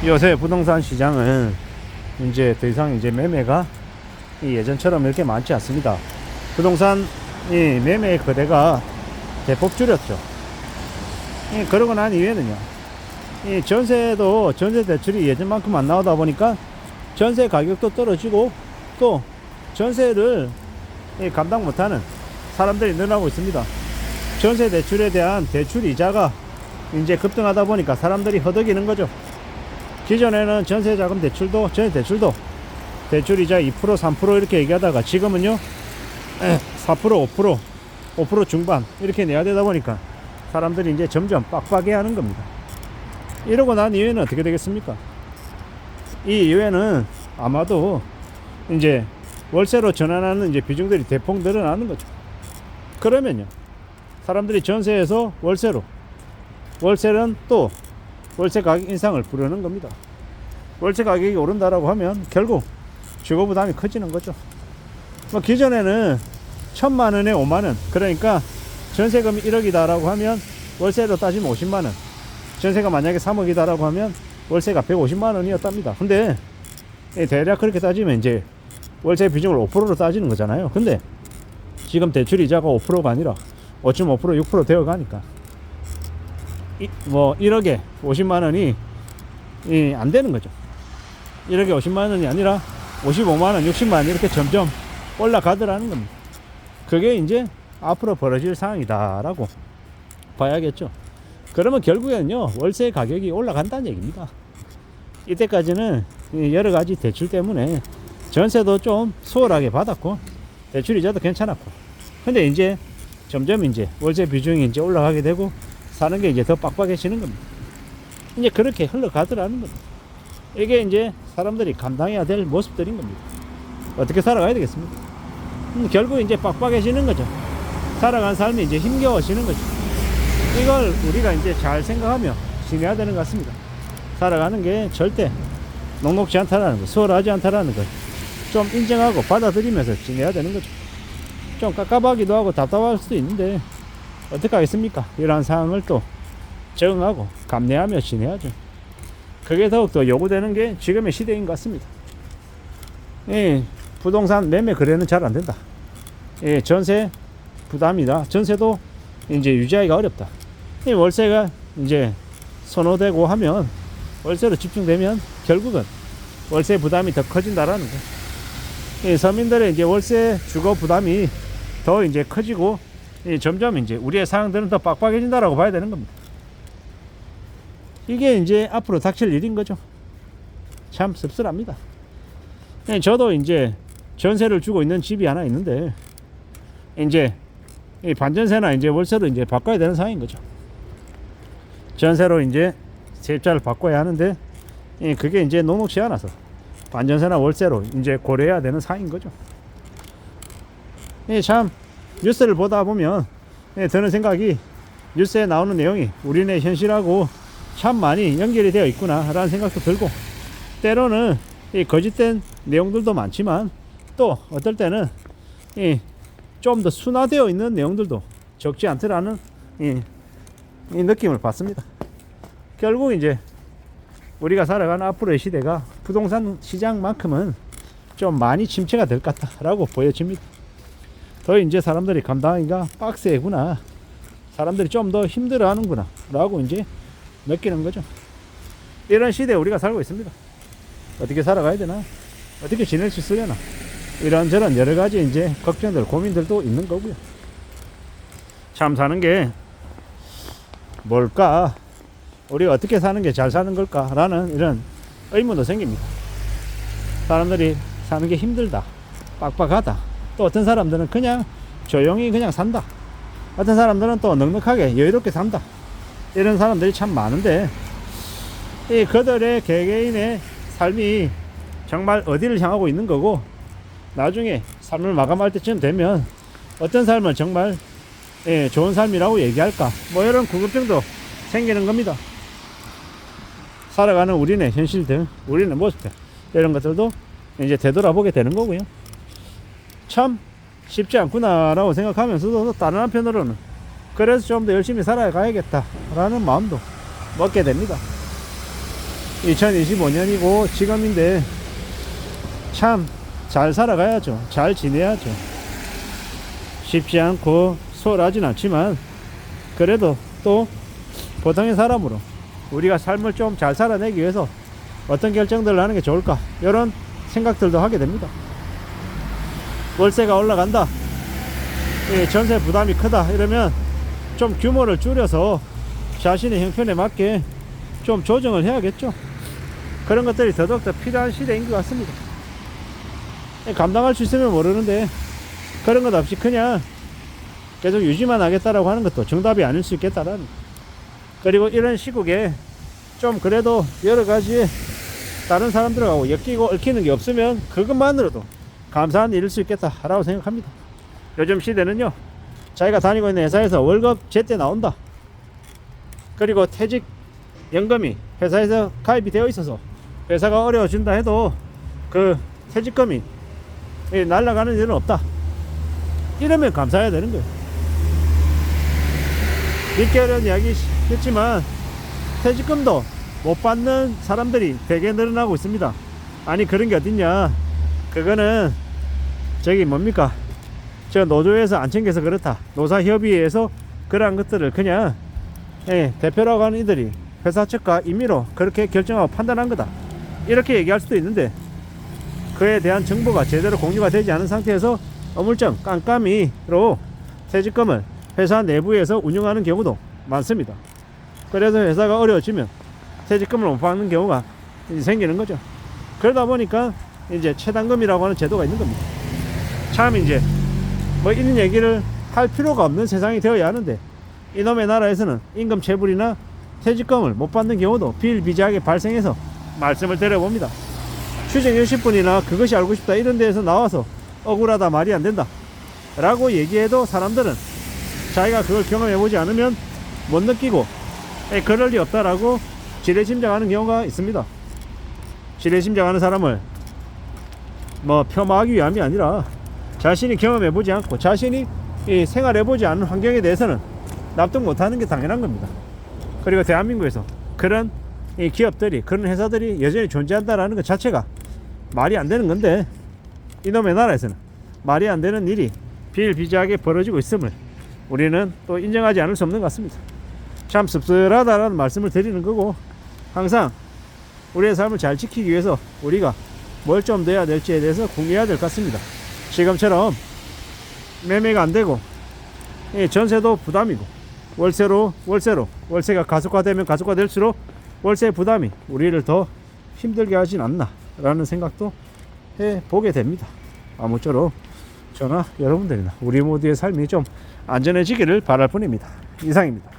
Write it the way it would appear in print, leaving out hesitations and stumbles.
요새 부동산 시장은 이제 더 이상 이제 매매가 예전처럼 이렇게 많지 않습니다. 부동산 매매 거래가 대폭 줄였죠. 그러고 난 이후에는요, 전세도 전세 대출이 예전만큼 안 나오다 보니까 전세 가격도 떨어지고 또 전세를 감당 못하는 사람들이 늘어나고 있습니다. 전세 대출에 대한 대출 이자가 이제 급등하다 보니까 사람들이 허덕이는 거죠. 기존에는 전세자금 대출도 전세 대출도 대출 이자 2% 3% 이렇게 얘기하다가 지금은요 4% 5% 중반 이렇게 내야 되다 보니까 사람들이 이제 점점 빡빡해 하는 겁니다. 이러고 난 이후에는 어떻게 되겠습니까? 이 이후에는 아마도 이제 월세로 전환하는 이제 비중들이 대폭 늘어나는 거죠. 그러면요, 사람들이 전세에서 월세로, 월세는 또 월세 가격 인상을 부르는 겁니다. 월세 가격이 오른다라고 하면 결국 주거 부담이 커지는 거죠. 뭐 기존에는 1,000만 원에 5만 원, 그러니까 전세금이 1억이다라고 하면 월세로 따지면 50만 원, 전세가 만약에 3억이다라고 하면 월세가 150만 원이었답니다. 근데 대략 그렇게 따지면 이제 월세 비중을 5%로 따지는 거잖아요. 근데 지금 대출 이자가 5%가 아니라 5.5% 6% 되어 가니까 뭐 1억에 50만 원이 안 되는 거죠. 1억에 50만 원이 아니라 55만 원, 60만 원 이렇게 점점 올라가더라는 겁니다. 그게 이제 앞으로 벌어질 상황이다라고 봐야겠죠. 그러면 결국에는요, 월세 가격이 올라간다는 얘기입니다. 이때까지는 여러 가지 대출 때문에 전세도 좀 수월하게 받았고 대출 이자도 괜찮았고, 근데 이제 점점 이제 월세 비중이 이제 올라가게 되고 사는 게 이제 더 빡빡해지는 겁니다. 이제 그렇게 흘러가더라는 겁니다. 이게 이제 사람들이 감당해야 될 모습들인 겁니다. 어떻게 살아가야 되겠습니까? 결국 이제 빡빡해지는 거죠. 살아간 삶이 이제 힘겨워지는 거죠. 이걸 우리가 이제 잘 생각하며 지내야 되는 것 같습니다. 살아가는 게 절대 녹록지 않다라는 거, 수월하지 않다라는 걸 좀 인정하고 받아들이면서 지내야 되는 거죠. 좀 깝깝하기도 하고 답답할 수도 있는데 어떻게 하겠습니까? 이러한 상황을 또 적응하고 감내하며 지내야죠. 그게 더욱더 요구되는 게 지금의 시대인 것 같습니다. 부동산 매매 거래는 잘 안 된다. 전세 부담이다. 전세도 이제 유지하기가 어렵다. 월세가 이제 선호되고 하면 월세로 집중되면 결국은 월세 부담이 더 커진다라는 거. 서민들의 이제 월세 주거 부담이 더 이제 커지고 점점 이제 우리의 상황들은 더 빡빡해진다라고 봐야 되는 겁니다. 이게 이제 앞으로 닥칠 일인 거죠. 참 씁쓸합니다. 저도 이제 전세를 주고 있는 집이 하나 있는데 이제 반전세나 이제 월세로 이제 바꿔야 되는 상황인 거죠. 전세로 이제 세입자를 바꿔야 하는데 그게 이제 녹록지 않아서 반전세나 월세로 이제 고려해야 되는 상황인 거죠. 참 뉴스를 보다 보면 드는 생각이, 뉴스에 나오는 내용이 우리네 현실하고 참 많이 연결이 되어 있구나 라는 생각도 들고, 때로는 거짓된 내용들도 많지만 또 어떨 때는 좀 더 순화되어 있는 내용들도 적지 않더라는 이 느낌을 받습니다. 결국 이제 우리가 살아가는 앞으로의 시대가 부동산 시장만큼은 좀 많이 침체가 될 것 같다라고 보여집니다. 더 이제 사람들이 감당하기가 빡세구나, 사람들이 좀 더 힘들어 하는구나 라고 이제 느끼는 거죠. 이런 시대에 우리가 살고 있습니다. 어떻게 살아가야 되나, 어떻게 지낼 수 있으려나, 이런저런 여러 가지 이제 걱정들, 고민들도 있는 거고요. 참 사는 게 뭘까, 우리가 어떻게 사는 게 잘 사는 걸까 라는 이런 의문도 생깁니다. 사람들이 사는 게 힘들다, 빡빡하다, 또 어떤 사람들은 그냥 조용히 그냥 산다, 어떤 사람들은 또 넉넉하게 여유롭게 산다, 이런 사람들이 참 많은데 이 그들의 개개인의 삶이 정말 어디를 향하고 있는 거고, 나중에 삶을 마감할 때쯤 되면 어떤 삶을 정말 좋은 삶이라고 얘기할까, 뭐 이런 궁금증도 생기는 겁니다. 살아가는 우리네 현실들, 우리네 모습들, 이런 것들도 이제 되돌아보게 되는 거고요. 참 쉽지 않구나 라고 생각하면서도 다른 한편으로는 그래서 좀 더 열심히 살아가야겠다 라는 마음도 먹게 됩니다. 2025년이고 지금인데 참 잘 살아가야죠. 잘 지내야죠. 쉽지 않고 수월하진 않지만 그래도 또 보통의 사람으로 우리가 삶을 좀 잘 살아내기 위해서 어떤 결정들을 하는 게 좋을까, 이런 생각들도 하게 됩니다. 월세가 올라간다, 전세 부담이 크다, 이러면 좀 규모를 줄여서 자신의 형편에 맞게 좀 조정을 해야겠죠. 그런 것들이 더더욱 더 필요한 시대인 것 같습니다. 감당할 수 있으면 모르는데 그런 것 없이 그냥 계속 유지만 하겠다라고 하는 것도 정답이 아닐 수 있겠다라는. 그리고 이런 시국에 좀 그래도 여러 가지 다른 사람들하고 엮이고 얽히는 게 없으면 그것만으로도 감사한 일일 수 있겠다라고 생각합니다. 요즘 시대는요, 자기가 다니고 있는 회사에서 월급 제때 나온다, 그리고 퇴직 연금이 회사에서 가입이 되어 있어서 회사가 어려워진다 해도 그 퇴직금이 날아가는 일은 없다, 이러면 감사해야 되는 거예요. 믿기 어려운 이야기겠지만 퇴직금도 못 받는 사람들이 되게 늘어나고 있습니다. 아니 그런 게 어딨냐, 그거는 저기 뭡니까, 저 노조에서 안 챙겨서 그렇다, 노사협의회에서 그러한 것들을 그냥 대표라고 하는 이들이 회사 측과 임의로 그렇게 결정하고 판단한 거다, 이렇게 얘기할 수도 있는데 그에 대한 정보가 제대로 공유가 되지 않은 상태에서 어물쩡 깜깜이로 퇴직금을 회사 내부에서 운영하는 경우도 많습니다. 그래서 회사가 어려워지면 퇴직금을 못 받는 경우가 생기는 거죠. 그러다 보니까 이제 최단금이라고 하는 제도가 있는 겁니다. 참 이제 뭐 이런 얘기를 할 필요가 없는 세상이 되어야 하는데 이놈의 나라에서는 임금 체불이나 퇴직금을 못 받는 경우도 비일비재하게 발생해서 말씀을 드려봅니다. 취직 60분이나 그것이 알고 싶다 이런 데에서 나와서 억울하다, 말이 안 된다 라고 얘기해도 사람들은 자기가 그걸 경험해보지 않으면 못 느끼고 그럴 리 없다라고 지레짐작하는 경우가 있습니다. 지레짐작하는 사람을 뭐 폄하하기 위함이 아니라 자신이 경험해보지 않고 자신이 생활해보지 않은 환경에 대해서는 납득 못하는 게 당연한 겁니다. 그리고 대한민국에서 그런 기업들이, 그런 회사들이 여전히 존재한다라는 것 자체가 말이 안 되는 건데 이놈의 나라에서는 말이 안 되는 일이 비일비재하게 벌어지고 있음을 우리는 또 인정하지 않을 수 없는 것 같습니다. 참 씁쓸하다라는 말씀을 드리는 거고, 항상 우리의 삶을 잘 지키기 위해서 우리가 뭘 좀 넣어야 될지에 대해서 궁리해야 될 것 같습니다. 지금처럼 매매가 안 되고 전세도 부담이고 월세가 가속화되면 가속화될수록 월세 부담이 우리를 더 힘들게 하진 않나 라는 생각도 해보게 됩니다. 아무쪼록 저나 여러분들이나 우리 모두의 삶이 좀 안전해지기를 바랄 뿐입니다. 이상입니다.